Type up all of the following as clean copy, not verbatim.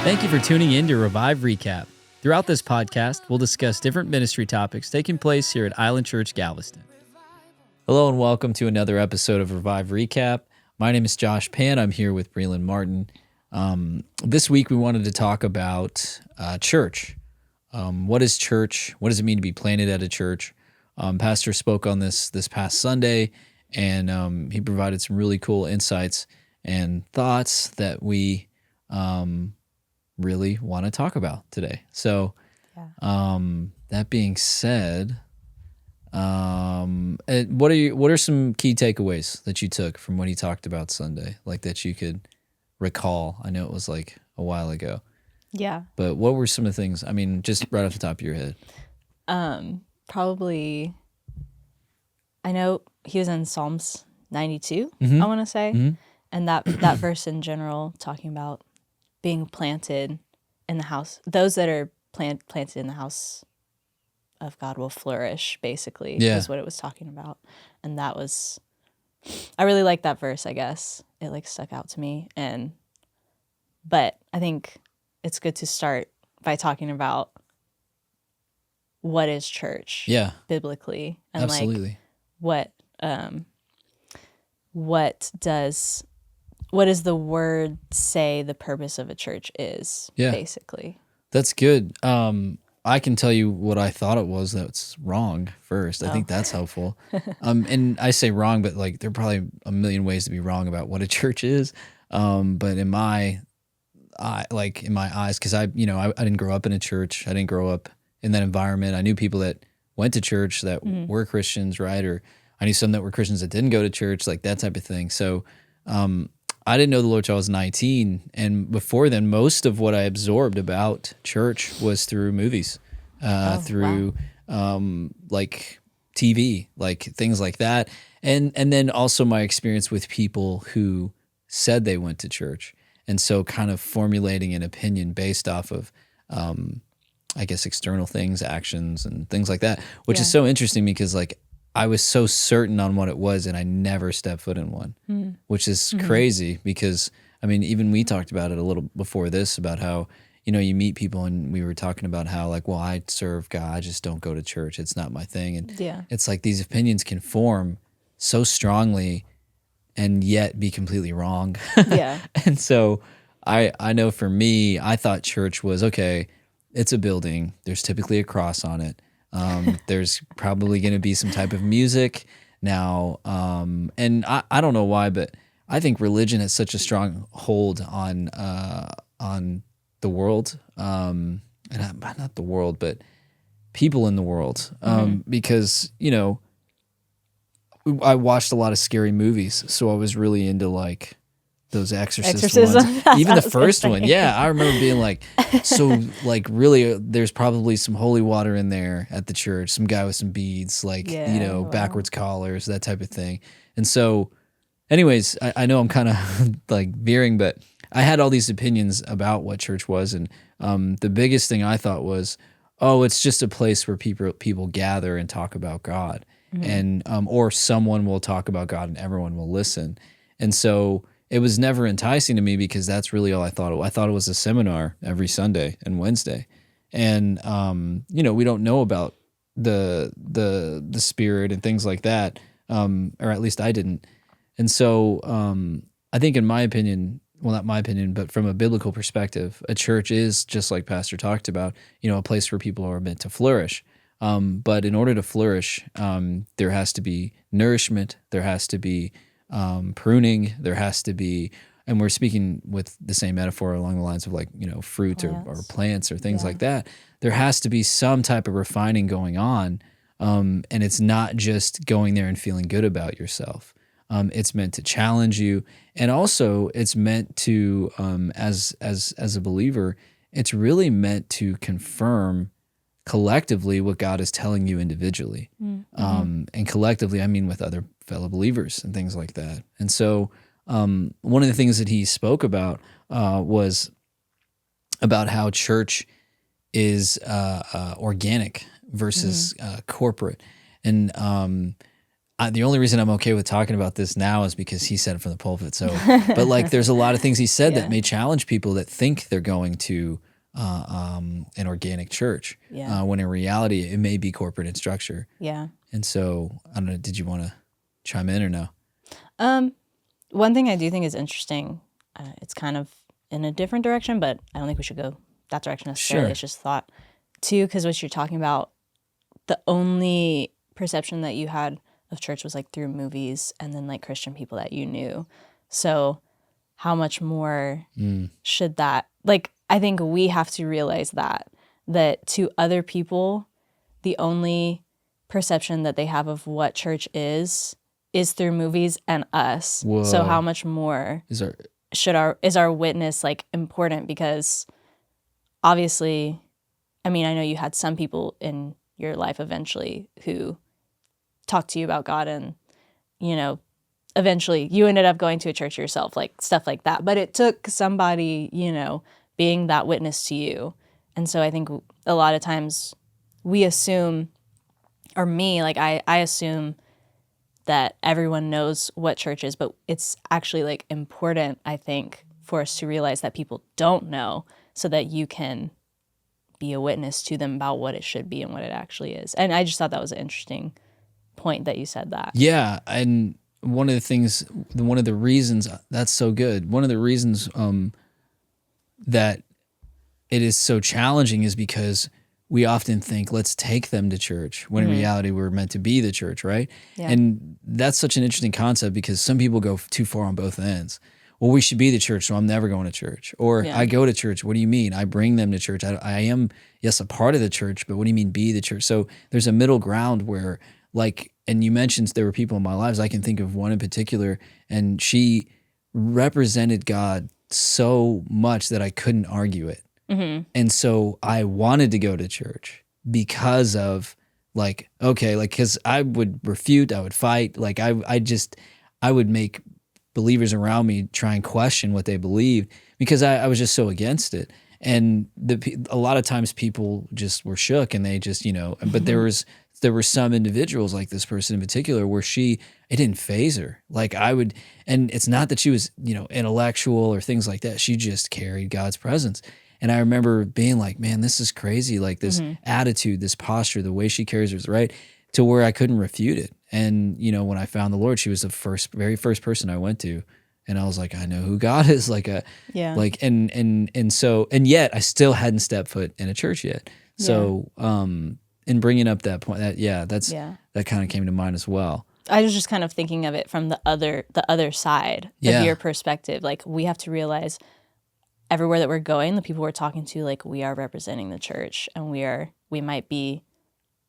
Thank you for tuning in to Revive Recap. Throughout this podcast, we'll discuss different ministry topics taking place here at Island Church Galveston. Hello and welcome to another episode of Revive Recap. My name is Josh Pan. I'm here with Breland Martin. This week we wanted to talk about church. What is church? What does it mean to be planted at a church? Pastor spoke on this past Sunday, and he provided some really cool insights and thoughts that we really want to talk about today. So, that being said, what are some key takeaways that you took from what he talked about Sunday, like that you could recall? I know it was like a while ago. Yeah. But what were some of the things, I mean, just right off the top of your head? Probably, I know he was in Psalms 92, Mm-hmm. I want to say. Mm-hmm. And that verse in general, talking about being planted in the house. Those that are planted in the house of God will flourish, basically, is what it was talking about. And that was, I really like that verse, I guess. It like stuck out to me. But I think it's good to start by talking about what is church biblically, and absolutely. Like what does the word say the purpose of a church is, basically. That's good. I can tell you what I thought it was that's wrong first. I think that's helpful. And I say wrong, but like there are probably a million ways to be wrong about what a church is. But in my eyes, because I didn't grow up in a church. I didn't grow up in that environment. I knew people that went to church that were Christians, right? Or I knew some that were Christians that didn't go to church, like that type of thing. So I didn't know the Lord till I was 19. And before then, most of what I absorbed about church was through movies, like TV, like things like that. And then also my experience with people who said they went to church. And so kind of formulating an opinion based off of, I guess, external things, actions, and things like that, which is so interesting because like I was so certain on what it was and I never stepped foot in one, which is crazy because, I mean, even we talked about it a little before this about how, you meet people and we were talking about how like, well, I serve God, I just don't go to church. It's not my thing. And it's like these opinions can form so strongly and yet be completely wrong. Yeah. And so I know for me, I thought church was, okay, it's a building. There's typically a cross on it. There's probably going to be some type of music now. And I don't know why, but I think religion has such a strong hold on the world. And not the world, but people in the world. Because, I watched a lot of scary movies. So I was really into like those exorcism ones. Even the first one. Yeah. I remember being like, so like really there's probably some holy water in there at the church, some guy with some beads, like, backwards collars, that type of thing. And so anyways, I know I'm kind of like veering, but I had all these opinions about what church was. And the biggest thing I thought was, it's just a place where people gather and talk about God. And or someone will talk about God and everyone will listen. And so it was never enticing to me because that's really all I thought. I thought it was a seminar every Sunday and Wednesday. And we don't know about the Spirit and things like that, or at least I didn't. And so I think in my opinion, well, not my opinion, but from a biblical perspective, a church is just like Pastor talked about, a place where people are meant to flourish. But in order to flourish, there has to be nourishment, there has to be pruning, there has to be, and we're speaking with the same metaphor along the lines of like, fruit or plants or things like that. There has to be some type of refining going on. And it's not just going there and feeling good about yourself. It's meant to challenge you. And also it's meant to, as a believer, it's really meant to confirm collectively what God is telling you individually. And collectively, I mean with other fellow believers and things like that. And so one of the things that he spoke about was about how church is organic versus corporate. And the only reason I'm okay with talking about this now is because he said it from the pulpit. So, but like, there's a lot of things he said that may challenge people that think they're going to an organic church, when in reality it may be corporate in structure. Yeah. And so, I don't know, did you want to chime in or no? One thing I do think is interesting, it's kind of in a different direction, but I don't think we should go that direction necessarily. Sure. It's just thought too, because what you're talking about, the only perception that you had of church was like through movies and then like Christian people that you knew. So how much more should that, like, I think we have to realize that to other people, the only perception that they have of what church is through movies and us. Whoa. So how much more is our witness like important? Because obviously, I mean, I know you had some people in your life eventually who talked to you about God, and, you know, eventually you ended up going to a church yourself, like stuff like that. But it took somebody, you know, being that witness to you. And so I think a lot of times we assume, or me, like I assume that everyone knows what church is, but it's actually like important, I think, for us to realize that people don't know, so that you can be a witness to them about what it should be and what it actually is. And I just thought that was an interesting point that you said that. Yeah, and one of the reasons, that's so good. One of the reasons that it is so challenging is because we often think, let's take them to church, when in reality we're meant to be the church, right? Yeah. And that's such an interesting concept, because some people go too far on both ends. Well, we should be the church, so I'm never going to church. Or I go to church. What do you mean? I bring them to church. I am, yes, a part of the church, but what do you mean be the church? So there's a middle ground where, like, and you mentioned there were people in my lives. I can think of one in particular, and she represented God so much that I couldn't argue it. Mm-hmm. And so I wanted to go to church because of, like, okay, like, because I would refute, I would fight, like I would make believers around me try and question what they believed, because I was just so against it. And a lot of times people just were shook, and they just, you know, but there were some individuals, like this person in particular, where it didn't faze her. Like and it's not that she was, you know, intellectual or things like that. She just carried God's presence. And I remember being like, man, this is crazy. Like this attitude, this posture, the way she carries herself, right? To where I couldn't refute it. And, you know, when I found the Lord, she was the very first person I went to. And I was like, I know who God is. Like and yet I still hadn't stepped foot in a church yet. So, in bringing up that point, that kind of came to mind as well. I was just kind of thinking of it from the other side of your perspective. Like, we have to realize everywhere that we're going, the people we're talking to, like, we are representing the church, and we might be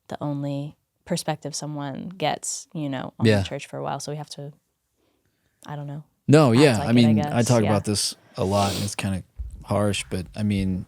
the only perspective someone gets, you know, on the church for a while. So we have to, I don't know. No, yeah. Like, I mean, I talk about this a lot, and it's kind of harsh, but I mean,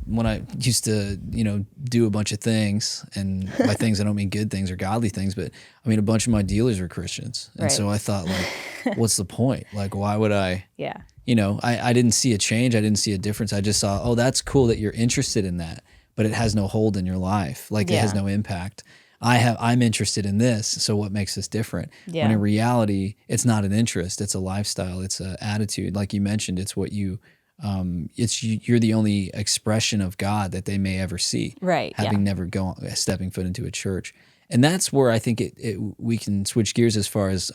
when I used to, you know, do a bunch of things, and by things I don't mean good things or godly things, but I mean a bunch of my dealers were Christians, and so I thought, like, what's the point? Like, why would I? Yeah. You know, I didn't see a change. I didn't see a difference. I just saw, oh, that's cool that you're interested in that, but it has no hold in your life. Like, it has no impact. I'm interested in this, so what makes this different? Yeah. When in reality, it's not an interest. It's a lifestyle. It's an attitude. Like you mentioned, it's what you. You're the only expression of God that they may ever see, right? Having never stepping foot into a church, and that's where I think we can switch gears as far as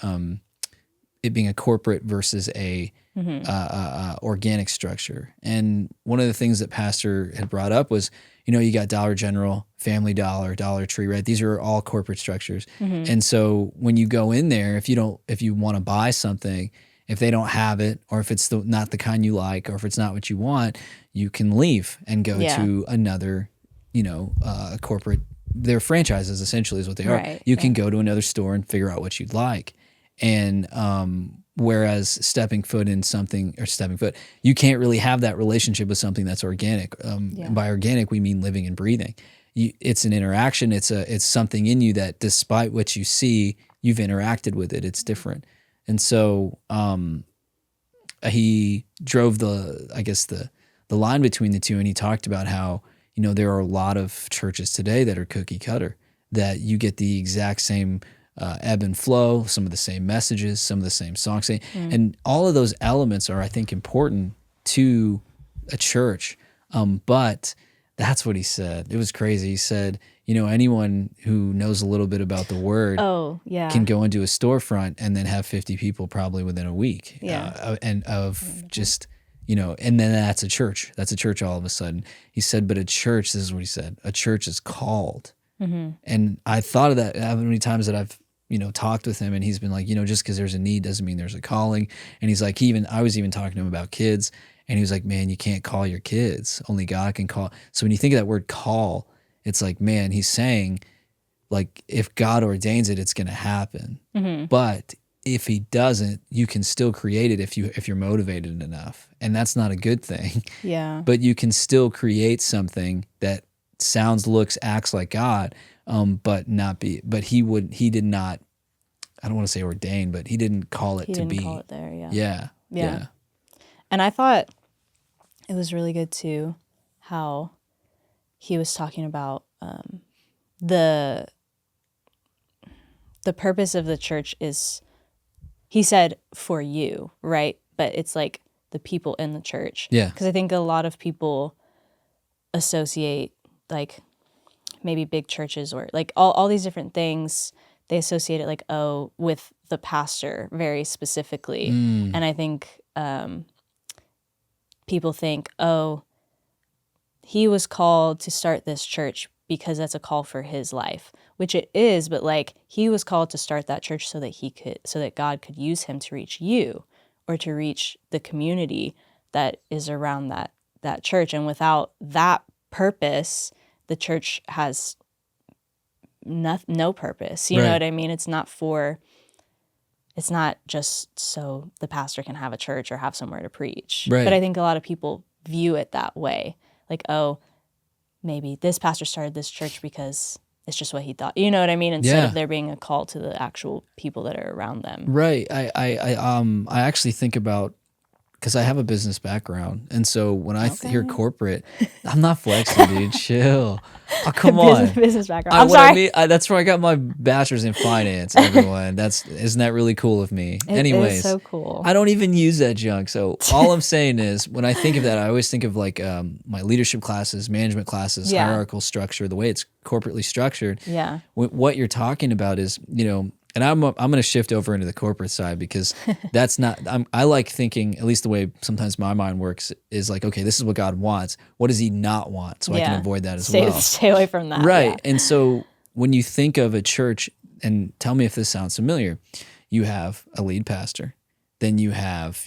it being a corporate versus a organic structure. And one of the things that Pastor had brought up was, you know, you got Dollar General, Family Dollar, Dollar Tree, right? These are all corporate structures, and so when you go in there, if you want to buy something, if they don't have it, or if it's not the kind you like, or if it's not what you want, you can leave and go to another, you know, corporate. They're franchises, essentially, is what they are. Right, you can go to another store and figure out what you'd like. And whereas stepping foot, you can't really have that relationship with something that's organic. And by organic, we mean living and breathing. It's an interaction. It's something in you that, despite what you see, you've interacted with it. It's different. And so he drove the line between the two, and he talked about how, you know, there are a lot of churches today that are cookie cutter. that you get the exact same ebb and flow, some of the same messages, some of the same songs, and all of those elements are, I think, important to a church. But that's what he said. It was crazy. He said, anyone who knows a little bit about the word can go into a storefront and then have 50 people probably within a week. And of just, and then that's a church. That's a church all of a sudden. He said, but a church, this is what he said, a church is called. And I thought of that how many times that I've, talked with him, and he's been like, just because there's a need doesn't mean there's a calling. And he's like, I was even talking to him about kids, and he was like, man, you can't call your kids. Only God can call. So when you think of that word call, it's like, man, he's saying, like, if God ordains it, it's going to happen. But if he doesn't, you can still create it if you're motivated enough. And that's not a good thing. Yeah. But you can still create something that sounds, looks, acts like God, but not be. But he did not. I don't want to say ordain, but he didn't call it to be. He didn't call it there. Yeah. And I thought it was really good too, how he was talking about the purpose of the church is, he said, for you, right? But it's like the people in the church. Yeah. Because I think a lot of people associate, like, maybe big churches or like all these different things, they associate it like, with the pastor very specifically. And I think people think, he was called to start this church because that's a call for his life, which it is, but like, he was called to start that church so that God could use him to reach you or to reach the community that is around that church. And without that purpose, the church has no purpose. You know what I mean? It's not just so the pastor can have a church or have somewhere to preach. Right. But I think a lot of people view it that way. Like, maybe this pastor started this church because it's just what he thought. You know what I mean? Instead of there being a call to the actual people that are around them. Right. I actually think about, because I have a business background, and so when I hear corporate, I'm not flexing, dude. Chill. Oh, come on. Business background. I'm sorry. That's where I got my bachelor's in finance. Everyone, isn't that really cool of me? Anyways, is so cool. I don't even use that junk. So all I'm saying is, when I think of that, I always think of like my leadership classes, management classes, hierarchical structure, the way it's corporately structured. Yeah. What you're talking about is, and I'm going to shift over into the corporate side, because that's not, I like thinking, at least the way sometimes my mind works, is like, okay, this is what God wants. What does he not want? So I can avoid that as well. Stay away from that. Right. Yeah. And so when you think of a church, and tell me if this sounds familiar, you have a lead pastor, then you have,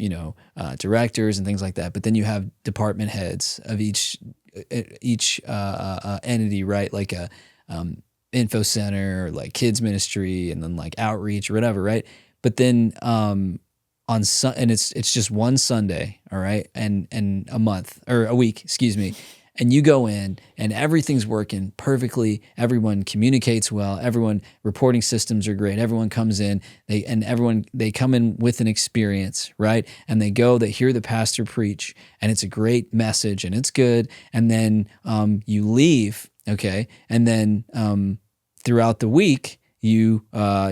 directors and things like that. But then you have department heads of each entity, right? Like a, info center, or like kids ministry, and then like outreach or whatever, right? But then and it's just one Sunday, all right, and a month or a week, excuse me, and you go in and everything's working perfectly. Everyone communicates well. Everyone, reporting systems are great. Everyone comes in, they come in with an experience, right? And they hear the pastor preach, and it's a great message and it's good. And then you leave, okay, and then throughout the week, you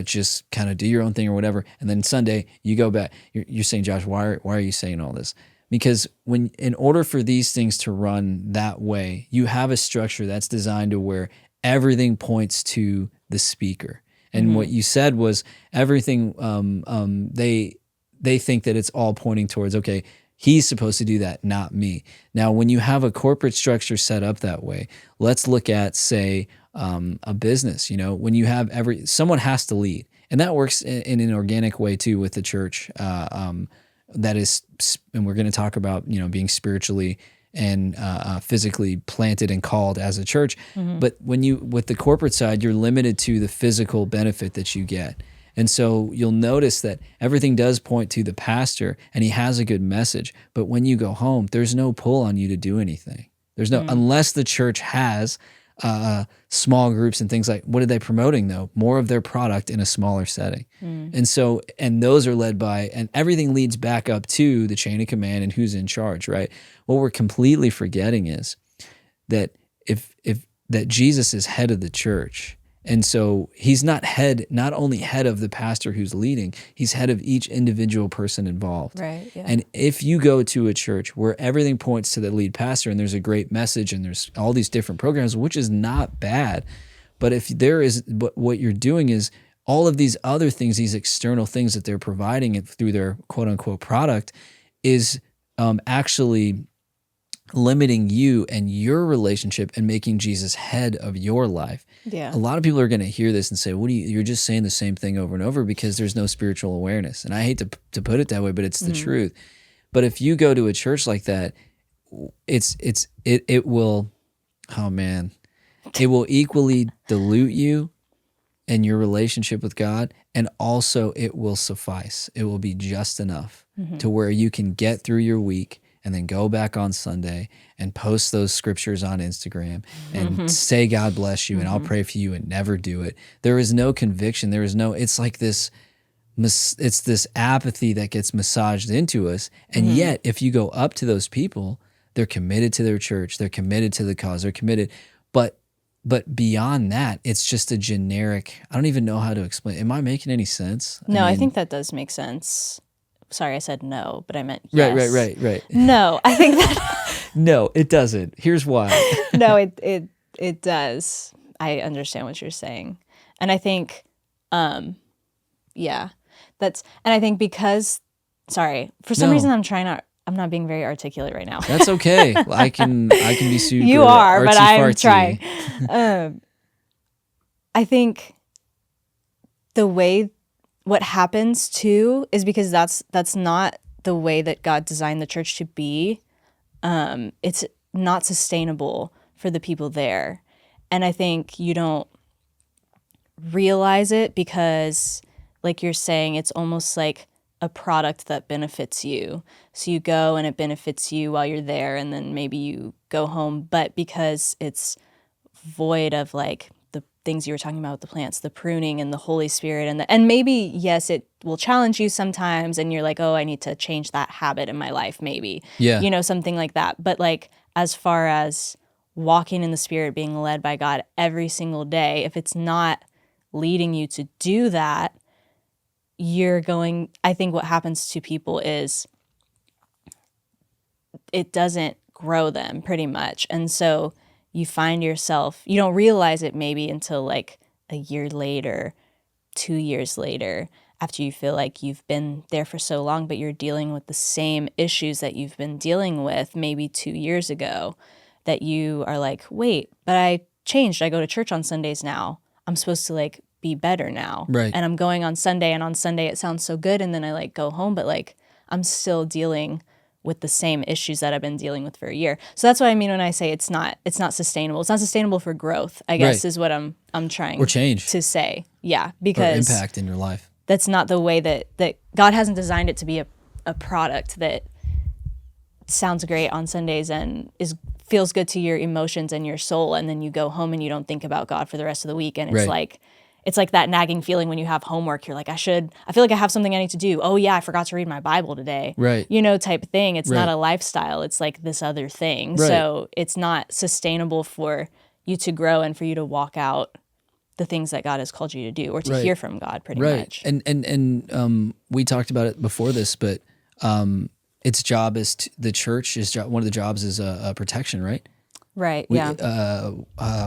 just kind of do your own thing or whatever, and then Sunday you go back. You're saying, Josh, why are you saying all this? Because in order for these things to run that way, you have a structure that's designed to where everything points to the speaker. And what you said was everything. They think that it's all pointing towards, okay, he's supposed to do that, not me. Now, when you have a corporate structure set up that way, let's look at, say, a business. When you have someone has to lead, and that works in an organic way too with the church. That is, and we're going to talk about being spiritually and physically planted and called as a church. But with the corporate side, you're limited to the physical benefit that you get. And so you'll notice that everything does point to the pastor, and he has a good message. But when you go home, there's no pull on you to do anything. There's no, unless the church has small groups and things like, what are they promoting though? More of their product in a smaller setting. And so, and those are led by, and everything leads back up to the chain of command and who's in charge, right? What we're completely forgetting is that that Jesus is head of the church, And so he's not only head of the pastor who's leading, he's head of each individual person involved. Right. Yeah. And if you go to a church where everything points to the lead pastor and there's a great message and there's all these different programs, which is not bad, but what you're doing is all of these other things, these external things that they're providing through their quote unquote product is actually limiting you and your relationship and making Jesus head of your life. Yeah. A lot of people are going to hear this and say, you're just saying the same thing over and over because there's no spiritual awareness. And I hate to put it that way, but it's the truth. But if you go to a church like that, it will, oh man, it will equally dilute you and your relationship with God. And also it will suffice. It will be just enough to where you can get through your week and then go back on Sunday and post those scriptures on Instagram and say, God bless you, and I'll pray for you, and never do it. There is no conviction. It's like this, it's this apathy that gets massaged into us. And yet, if you go up to those people, they're committed to their church, they're committed to the cause, they're committed. But beyond that, it's just a generic, I don't even know how to explain. Am I making any sense? No, I think that does make sense. Sorry, I said no, but I meant yes. Right. No, I think that... No, it doesn't. Here's why. No, it does. I understand what you're saying. And I think, and I think because, sorry, for some reason I'm not being very articulate right now. That's okay. I can be super You are, but I'm artsy-fartsy. trying. I think what happens too is because that's not the way that God designed the church to be. It's not sustainable for the people there. And I think you don't realize it because, like you're saying, it's almost like a product that benefits you. So you go and it benefits you while you're there, and then maybe you go home. But because it's void of like the things you were talking about with the plants, the pruning and the Holy Spirit, and maybe, yes, it will challenge you sometimes, and you're like, oh, I need to change that habit in my life, maybe. Yeah. Something like that. But like, as far as walking in the Spirit, being led by God every single day, if it's not leading you to do that, I think what happens to people is it doesn't grow them pretty much. And so you find yourself, you don't realize it maybe until like a year later, 2 years later, after you feel like you've been there for so long, but you're dealing with the same issues that you've been dealing with maybe 2 years ago, that you are like, wait, but I changed. I go to church on Sundays now. I'm supposed to like be better now. Right. And I'm going on Sunday, and on Sunday it sounds so good, and then I like go home, but like I'm still dealing with the same issues that I've been dealing with for a year. So that's what I mean when I say it's not sustainable. It's not sustainable for growth, I guess, is what I'm trying or change to say. Yeah, because or impact in your life. That's not the way that God hasn't designed it to be a product that sounds great on Sundays and feels good to your emotions and your soul, and then you go home and you don't think about God for the rest of the week, and it's like that nagging feeling when you have homework. You're like, I feel like I have something I need to do. Oh yeah, I forgot to read my Bible today. Right. Type thing. It's not a lifestyle. It's like this other thing. Right. So it's not sustainable for you to grow and for you to walk out the things that God has called you to do, or to hear from God pretty much. And we talked about it before this, but its job is the church is one of the jobs is protection, right? Right.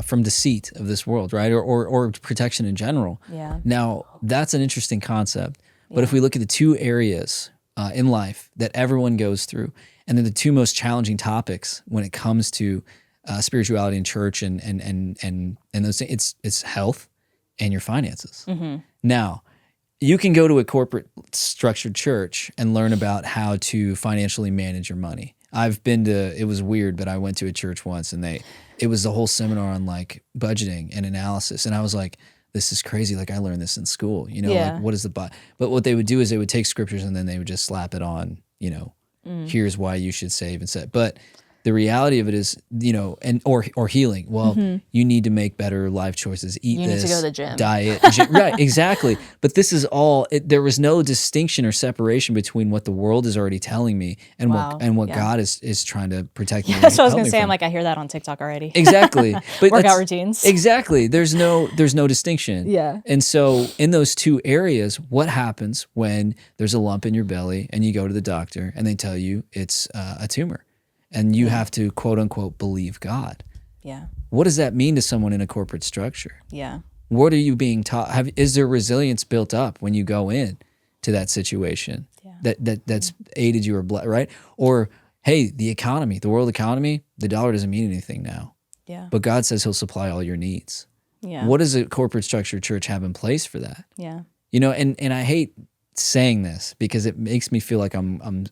From deceit of this world, right? Or protection in general. Yeah. Now, that's an interesting concept. But if we look at the two areas in life that everyone goes through, and then the two most challenging topics when it comes to spirituality and church and those things, it's health and your finances. Mm-hmm. Now, you can go to a corporate structured church and learn about how to financially manage your money. It was weird, but I went to a church once, and it was the whole seminar on like budgeting and analysis. And I was like, this is crazy. Like, I learned this in school, like what is but what they would do is they would take scriptures and then they would just slap it on, here's why you should save and set. But the reality of it is, or healing. Well, you need to make better life choices. Eat you this. need to go to the gym. Diet. Right, exactly. But this is all. There was no distinction or separation between what the world is already telling me and what God is trying to protect me. Yeah, that's what I was gonna say. I'm like, I hear that on TikTok already. Exactly. But workout routines. Exactly. There's no distinction. Yeah. And so in those two areas, what happens when there's a lump in your belly and you go to the doctor and they tell you it's a tumor, and you have to quote unquote believe God? Yeah. What does that mean to someone in a corporate structure? Yeah. What are you being taught? Is there resilience built up when you go in to that situation that's aided you or right? Or hey, the economy, the world economy, the dollar doesn't mean anything now. Yeah. But God says He'll supply all your needs. Yeah. What does a corporate structure church have in place for that? Yeah. And I hate saying this because it makes me feel like I'm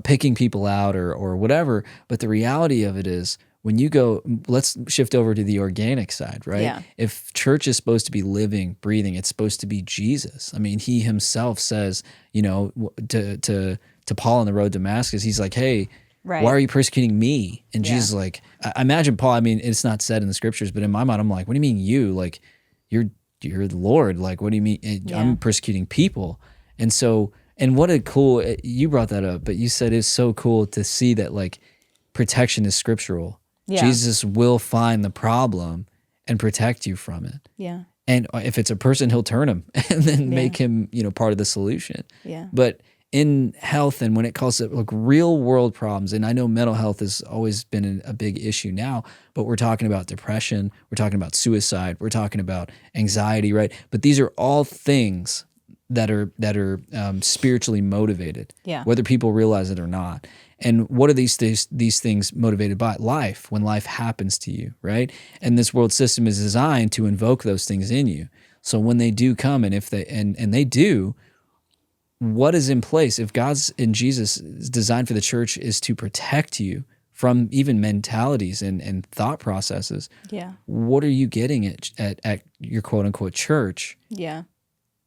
picking people out or whatever. But the reality of it is, when you go, let's shift over to the organic side, right? Yeah. If church is supposed to be living, breathing, it's supposed to be Jesus. I mean, He Himself says, to Paul on the road to Damascus, He's like, hey, right. why are you persecuting me? And Jesus, like, I imagine Paul, I mean, it's not said in the scriptures, but in my mind, I'm like, what do you mean you? Like, you're the Lord. Like, what do you mean? I'm persecuting people. And so, and what a cool, you brought that up, but you said it's so cool to see that, like, protection is scriptural. Yeah. Jesus will find the problem and protect you from it. Yeah. And if it's a person, He'll turn him and then make him, part of the solution. Yeah. But in health, and when it comes to like real world problems, and I know mental health has always been a big issue now, but we're talking about depression, we're talking about suicide, we're talking about anxiety, right? But these are all things that are spiritually motivated, whether people realize it or not. And what are these things motivated by? Life, when life happens to you, right? And this world system is designed to invoke those things in you. So when they do come, and if they and they do, what is in place? If God's in Jesus designed for the church is to protect you from even mentalities and thought processes. Yeah. What are you getting at your quote unquote church? Yeah.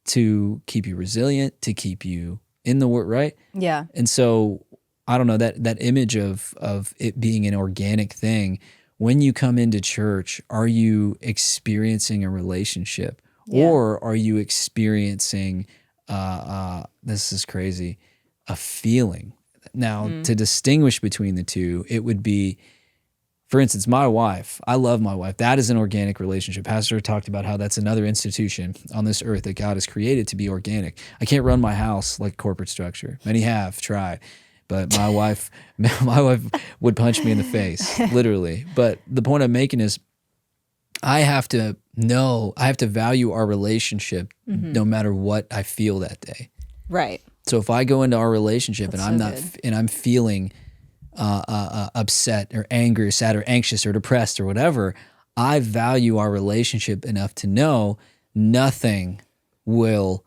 To keep you resilient, to keep you in the word, right? Yeah. And so I don't know, that image of it being an organic thing. When you come into church, are you experiencing a relationship, or are you experiencing this is crazy, a feeling? Now, to distinguish between the two, it would be, for instance, my wife. I love my wife. That is an organic relationship. Pastor talked about how that's another institution on this earth that God has created to be organic. I can't run my house like corporate structure. Many have tried. But my wife would punch me in the face, literally. But the point I'm making is, I have to value our relationship no matter what I feel that day. Right. So if I go into our relationship and I'm feeling upset or angry or sad or anxious or depressed or whatever, I value our relationship enough to know nothing will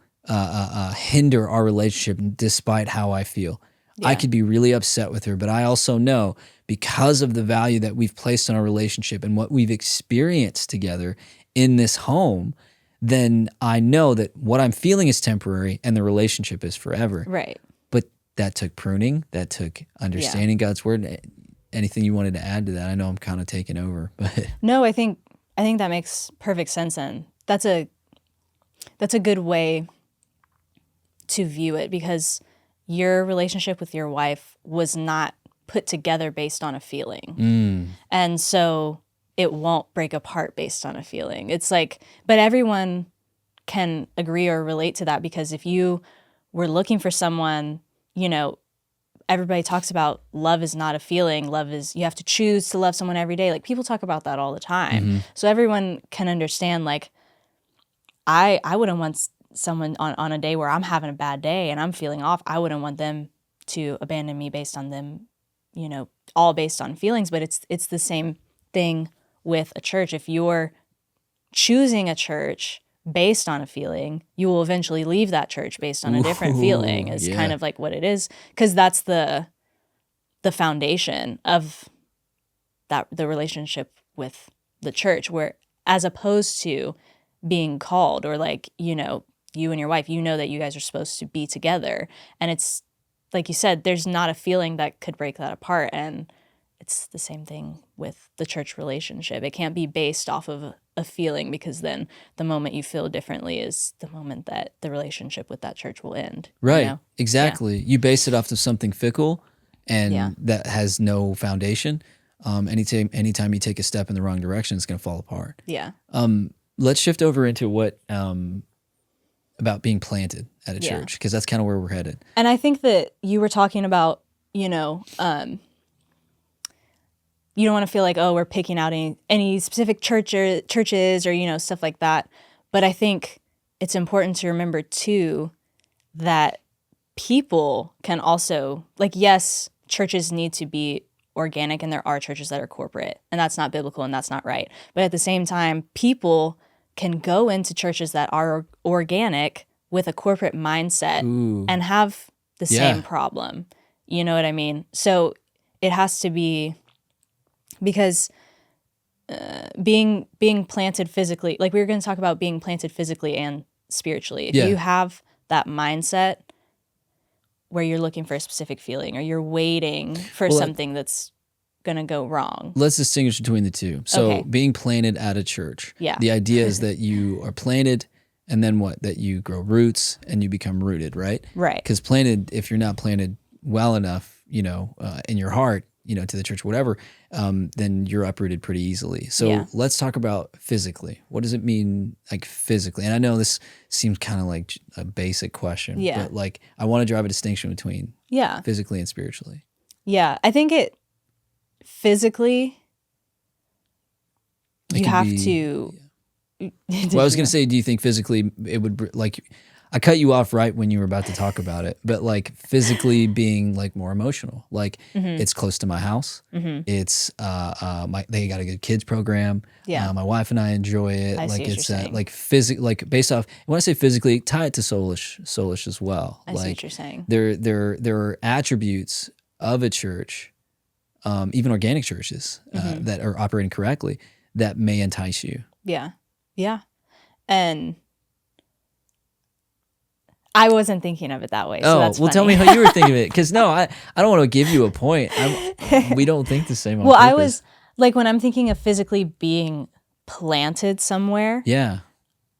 hinder our relationship despite how I feel. Yeah. I could be really upset with her, but I also know, because of the value that we've placed on our relationship and what we've experienced together in this home, then I know that what I'm feeling is temporary and the relationship is forever. Right. But that took pruning, that took understanding God's word. Anything you wanted to add to that? I know I'm kind of taking over, but no, I think that makes perfect sense, and that's a good way to view it, because your relationship with your wife was not put together based on a feeling. And so it won't break apart based on a feeling. It's like, but everyone can agree or relate to that, because if you were looking for someone, everybody talks about love is not a feeling. Love is, you have to choose to love someone every day. Like, people talk about that all the time. Mm-hmm. So everyone can understand, like, I wouldn't want someone on a day where I'm having a bad day and I'm feeling off, I wouldn't want them to abandon me based on them, all based on feelings. But it's the same thing with a church. If you're choosing a church based on a feeling, you will eventually leave that church based on a different feeling, is kind of like what it is. Because that's the foundation of the relationship with the church, where, as opposed to being called, or like, you and your wife, that you guys are supposed to be together, and it's like you said, there's not a feeling that could break that apart. And it's the same thing with the church relationship. It can't be based off of a feeling, because then the moment you feel differently is the moment that the relationship with that church will end. Right. You know? Exactly. You base it off of something fickle and that has no foundation. Anytime you take a step in the wrong direction, it's going to fall apart. Yeah. Let's shift over into what about being planted at a church, because that's kind of where we're headed. And I think that you were talking about, you know, you don't want to feel like, oh, we're picking out any specific churches or, you know, stuff like that. But I think it's important to remember too that people can also, like, yes, churches need to be organic, and there are churches that are corporate, and that's not biblical and that's not right. But at the same time, people can go into churches that are organic with a corporate mindset and have the same problem. You know what I mean? So it has to be, because being planted physically, like we were going to talk about being planted physically and spiritually. If you have that mindset where you're looking for a specific feeling, or you're waiting for something that's going to go wrong. Let's distinguish between the two. So being planted at a church. Yeah. The idea is that you are planted, and then what? That you grow roots and you become rooted, right? Right. Because planted, if you're not planted well enough, you know, in your heart, you know, to the church, whatever, then you're uprooted pretty easily. So let's talk about physically. What does it mean, like, physically? And I know this seems kind of like a basic question, but like, I want to drive a distinction between physically and spiritually. Yeah. I think physically, you have to. Well, I was going to say, do you think physically it would, like, I cut you off right when you were about to talk about it, but like physically being like more emotional, like it's close to my house. It's they got a good kids program. Yeah. My wife and I enjoy it. I see like what it's you're saying. like like based off, when I say physically, tie it to soulish as well. I see what you're saying. There are attributes of a church, even organic churches that are operating correctly, that may entice you. Yeah. Yeah. And I wasn't thinking of it that way. So that's funny. Tell me how you were thinking of it. Because no, I don't want to give you a point. We don't think the same on purpose. I was, like, when I'm thinking of physically being planted somewhere,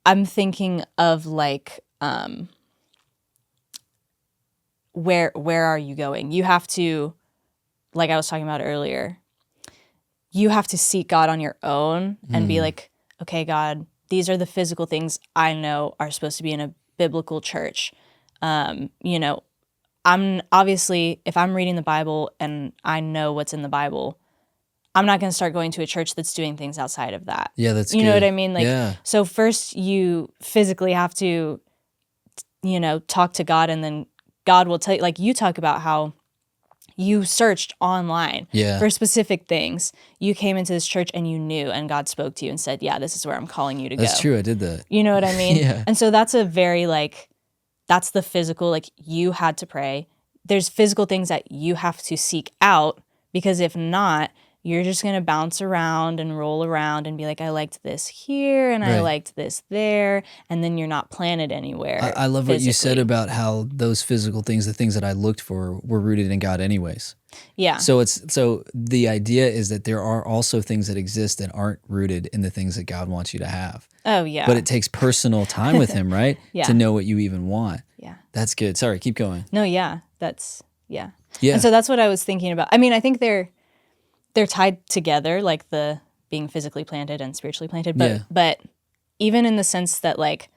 I'm thinking of like, where are you going? You have to, like I was talking about earlier, you have to seek God on your own and be like, okay, God, these are the physical things I know are supposed to be in a biblical church. You know, I'm obviously, if I'm reading the Bible and I know what's in the Bible, I'm not going to start going to a church that's doing things outside of that. Yeah, that's you good. know what I mean? Like, so first you physically have to, you know, talk to God, and then God will tell you, like you talk about how you searched online for specific things. You came into this church and you knew, and God spoke to you and said, yeah, this is where I'm calling you to go. That's true. I did that. You know what I mean? And so that's a very, like, that's the physical, like, you had to pray. There's physical things that you have to seek out, because if not, you're just going to bounce around and roll around and be like, I liked this here and I liked this there. And then you're not planted anywhere. I love what you said about how those physical things, the things that I looked for, were rooted in God anyways. Yeah. So the idea is that there are also things that exist that aren't rooted in the things that God wants you to have. Oh, yeah. But it takes personal time with him, right? To know what you even want. Yeah. That's good. Sorry, keep going. No, yeah. Yeah. And so that's what I was thinking about. I mean, I think they're tied together, like the being physically planted and spiritually planted. But even in the sense that, like,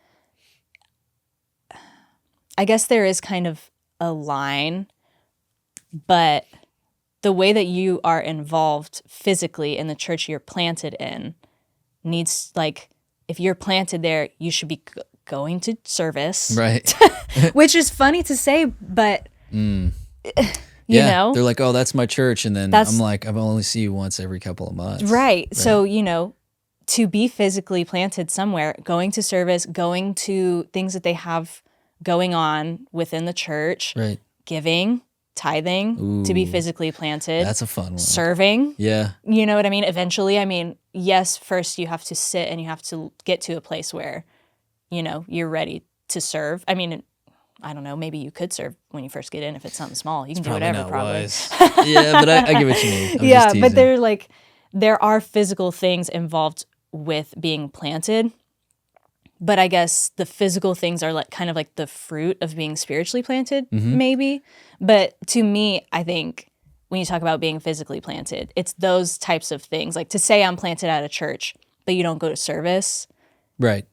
I guess there is kind of a line, but the way that you are involved physically in the church you're planted in needs, like, if you're planted there, you should be going to service. Right. Which is funny to say, but... You know? They're like, oh, that's my church. And then I'm like, I've only see you once every couple of months. Right. So, you know, to be physically planted somewhere, going to service, going to things that they have going on within the church, giving, tithing, to be physically planted. That's a fun one. Serving. Yeah. You know what I mean? Eventually, I mean, yes, first you have to sit and you have to get to a place where, you know, you're ready to serve. I mean, I don't know, maybe you could serve when you first get in if it's something small. You can do whatever, probably. Yeah, but I get what you mean. Yeah, but there are physical things involved with being planted. But I guess the physical things are like kind of like the fruit of being spiritually planted, maybe. But to me, I think when you talk about being physically planted, it's those types of things. Like to say I'm planted at a church, but you don't go to service. Right.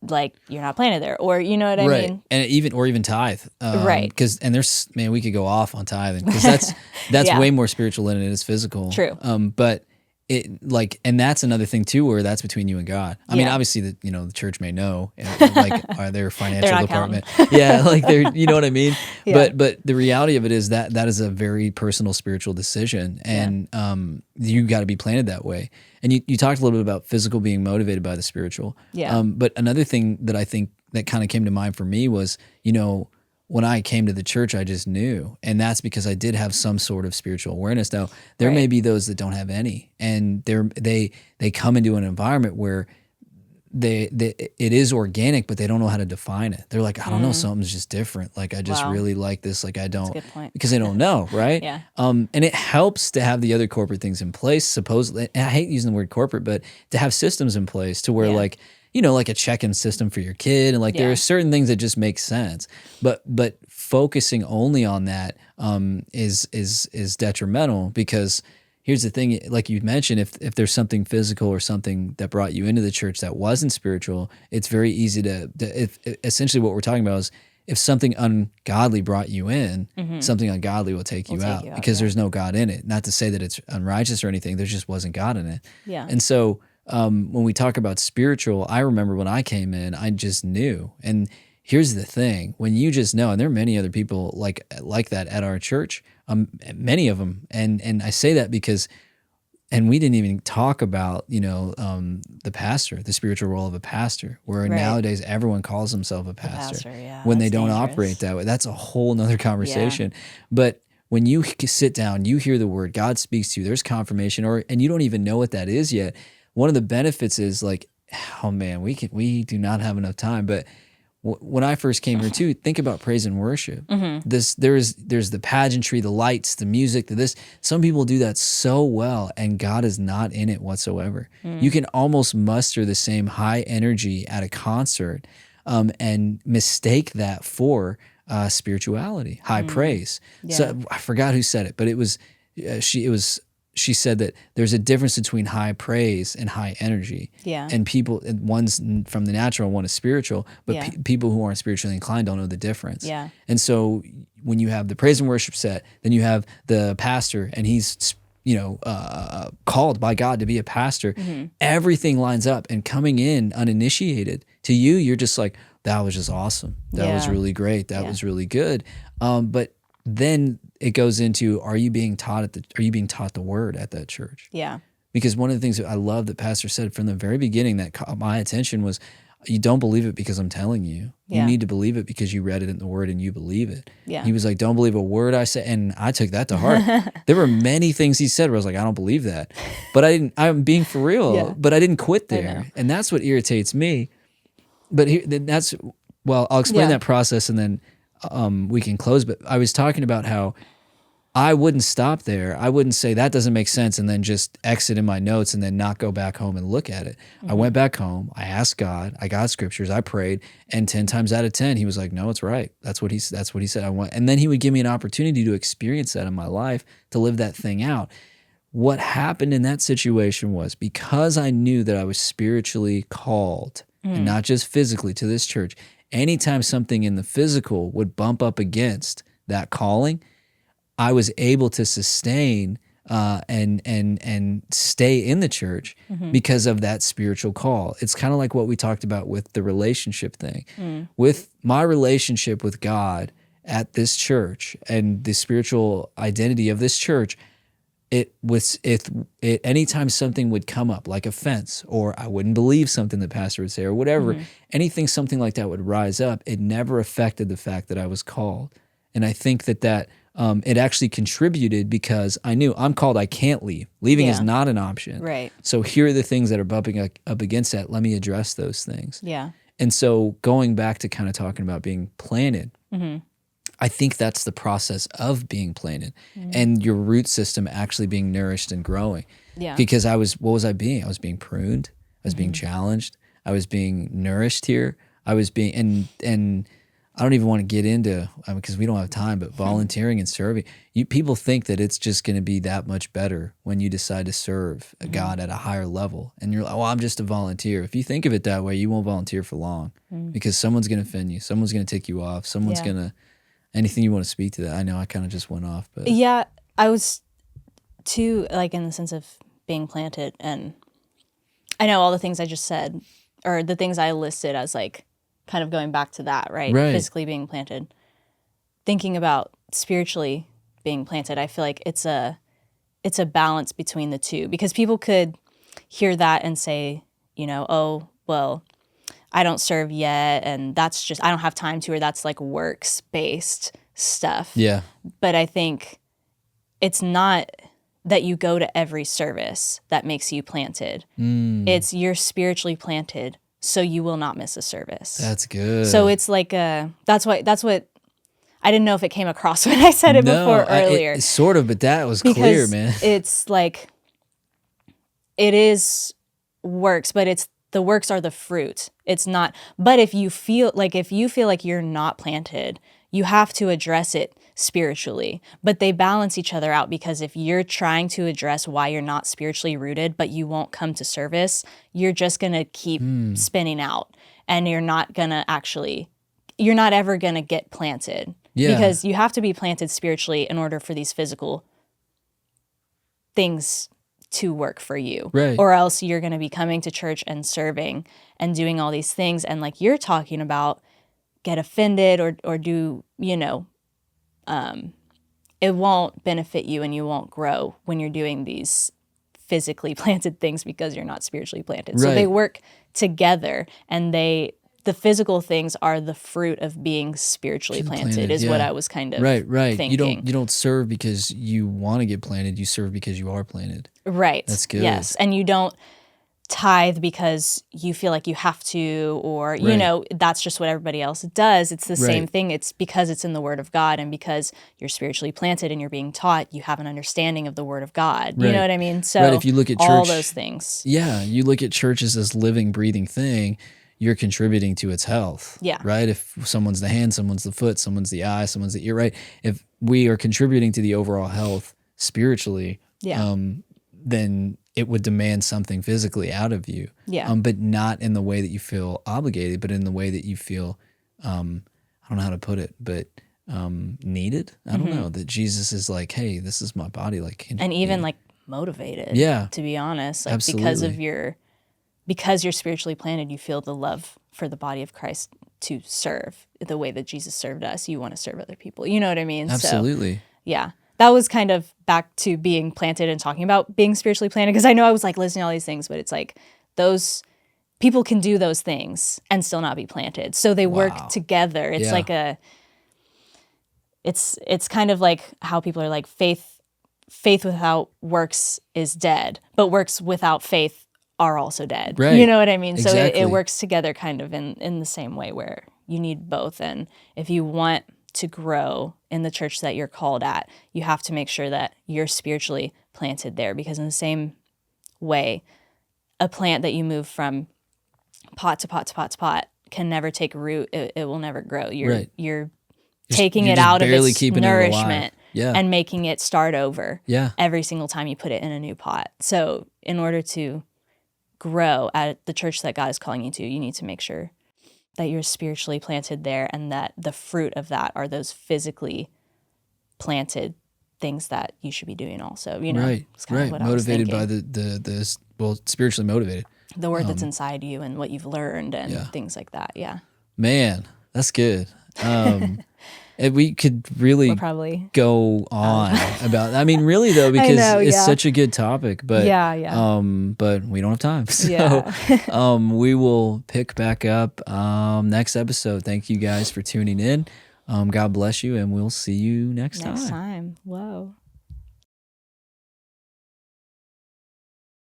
Like you're not planted there, or you know what I mean? And even tithe. Right. Because, and there's, man, we could go off on tithing because that's way more spiritual than it is physical. True. But it like, and that's another thing too, where that's between you and God. I mean, obviously the church may know, like, are their financial department. Yeah. Like they're, you know what I mean? Yeah. But the reality of it is that is a very personal spiritual decision. And, you got to be planted that way. And you talked a little bit about physical being motivated by the spiritual. Yeah. But another thing that I think that kind of came to mind for me was, when I came to the church, I just knew. And that's because I did have some sort of spiritual awareness. Now, there may be those that don't have any. And they come into an environment where it is organic, but they don't know how to define it. They're like, I don't know, something's just different. Like, I just really like this. Like, I don't. That's a good point. Because they don't know, right? Yeah. And it helps to have the other corporate things in place, supposedly. And I hate using the word corporate, but to have systems in place to where like a check-in system for your kid. And like, there are certain things that just make sense. But focusing only on that is detrimental, because here's the thing, like you mentioned, if there's something physical or something that brought you into the church that wasn't spiritual, it's very easy if essentially what we're talking about is if something ungodly brought you in, something ungodly will take you out because there's no God in it. Not to say that it's unrighteous or anything, there just wasn't God in it. Yeah. And so when we talk about spiritual, I remember when I came in, I just knew. And here's the thing, when you just know, and there are many other people like that at our church, many of them. And I say that because, and we didn't even talk about, the pastor, the spiritual role of a pastor, where nowadays everyone calls himself a pastor when they don't operate that way. That's a whole nother conversation. Yeah. But when you sit down, you hear the word, God speaks to you, there's confirmation, and you don't even know what that is yet. One of the benefits is like, oh man, we do not have enough time. But when I first came here too, think about praise and worship. There's the pageantry, the lights, the music, this. Some people do that so well, and God is not in it whatsoever. You can almost muster the same high energy at a concert, and mistake that for spirituality, high praise. Yeah. So I forgot who said it, but it was she said that there's a difference between high praise and high energy. Yeah. And one's from the natural, one is spiritual, but people who aren't spiritually inclined don't know the difference. Yeah. And so when you have the praise and worship set, then you have the pastor, and he's called by God to be a pastor. Everything lines up, and coming in uninitiated to you, you're just like, that was just awesome. That was really great. That was really good. But then it goes into, are you being taught the word at that church? Yeah. Because one of the things that I love that Pastor said from the very beginning that caught my attention was, you don't believe it because I'm telling you. You need to believe it because you read it in the word and you believe it. Yeah. He was like, don't believe a word I say. And I took that to heart. There were many things he said where I was like, I don't believe that. But I'm being for real, but I didn't quit there. And that's what irritates me. But I'll explain that process, and then we can close. But I was talking about how I wouldn't stop there. I wouldn't say that doesn't make sense and then just exit in my notes and then not go back home and look at it. I went back home. I asked God. I got scriptures. I prayed, and 10 times out of 10, he was like, "No, it's right. That's what he said. I want." And then he would give me an opportunity to experience that in my life, to live that thing out. What happened in that situation was, because I knew that I was spiritually called and not just physically to this church, anytime something in the physical would bump up against that calling, I was able to sustain and stay in the church because of that spiritual call. It's kind of like what we talked about with the relationship thing. With my relationship with God at this church and the spiritual identity of this church, anytime something would come up, like offense, or I wouldn't believe something the pastor would say, or whatever, something like that would rise up, it never affected the fact that I was called. And I think that it actually contributed, because I knew I'm called, I can't leave. Leaving is not an option. Right. So here are the things that are bumping up against that. Let me address those things. Yeah. And so going back to kind of talking about being planted, I think that's the process of being planted and your root system actually being nourished and growing. Yeah. Because what was I being? I was being pruned. I was being challenged. I was being nourished here. I was being, and I don't even want to get into, because we don't have time, but volunteering and serving. People think that it's just going to be that much better when you decide to serve God at a higher level. And you're like, well, I'm just a volunteer. If you think of it that way, you won't volunteer for long because someone's going to offend you. Someone's going to tick you off. Someone's going to, anything you want to speak to that. I know I kind of just went off, but. Yeah, I was too, like, in the sense of being planted. And I know all the things I just said, or the things I listed as like, kind of going back to that, right? Physically being planted. Thinking about spiritually being planted, I feel like it's a balance between the two, because people could hear that and say, oh, well, I don't serve yet, and that's just, I don't have time to, or that's like works-based stuff. Yeah. But I think it's not that you go to every service that makes you planted. It's you're spiritually planted, so you will not miss a service. That's good. So it's like that's what I didn't know if it came across when I said it before earlier. Sort of, but that was clear, man. It's like it is works, but it's the works are the fruit. It's not. But if you feel like you're not planted, you have to address it spiritually. But they balance each other out, because if you're trying to address why you're not spiritually rooted, but you won't come to service, you're just going to keep spinning out, and you're not ever going to get planted. Yeah. Because you have to be planted spiritually in order for these physical things to work for you. Right. Or else you're going to be coming to church and serving and doing all these things. And like you're talking about, get offended or do, it won't benefit you and you won't grow when you're doing these physically planted things because you're not spiritually planted. Right. So they work together, and the physical things are the fruit of being spiritually planted is what I was kind of thinking. You don't serve because you want to get planted. You serve because you are planted. Right. That's good. Yes. And you don't tithe because you feel like you have to, or, that's just what everybody else does. It's the same thing. It's because it's in the Word of God, and because you're spiritually planted and you're being taught, you have an understanding of the Word of God. You know what I mean? So if you look at church, all those things. Yeah. You look at church as this living, breathing thing. You're contributing to its health. Yeah. Right? If someone's the hand, someone's the foot, someone's the eye, someone's the ear, right? If we are contributing to the overall health spiritually, then it would demand something physically out of you. Yeah. But not in the way that you feel obligated, but in the way that you feel, I don't know how to put it, but needed. I don't know. That Jesus is like, hey, this is my body. And even like motivated. Yeah. To be honest. Like absolutely. Because you're spiritually planted, you feel the love for the body of Christ to serve the way that Jesus served us. You want to serve other people. You know what I mean? Absolutely. So, yeah. That was kind of back to being planted and talking about being spiritually planted, because I know I was like listening to all these things, but it's like those people can do those things and still not be planted. So they work together. It's like it's kind of like how people are like faith without works is dead, but works without faith are also dead. Right. You know what I mean? Exactly. So it works together kind of in the same way, where you need both. And if you want to grow in the church that you're called at, you have to make sure that you're spiritually planted there, because in the same way, a plant that you move from pot to pot to pot to pot can never take root. It will never grow. You're taking it out of its nourishment and making it start over every single time you put it in a new pot. So in order to grow at the church that God is calling you to, you need to make sure that you're spiritually planted there, and that the fruit of that are those physically planted things that you should be doing also. It's kind of what motivated I was by the spiritually motivated. The word that's inside you and what you've learned and things like that. Yeah. Man, that's good. We could really go on about. I mean, really though, because it's such a good topic. But but we don't have time, so we will pick back up next episode. Thank you guys for tuning in. God bless you, and we'll see you next time. Whoa.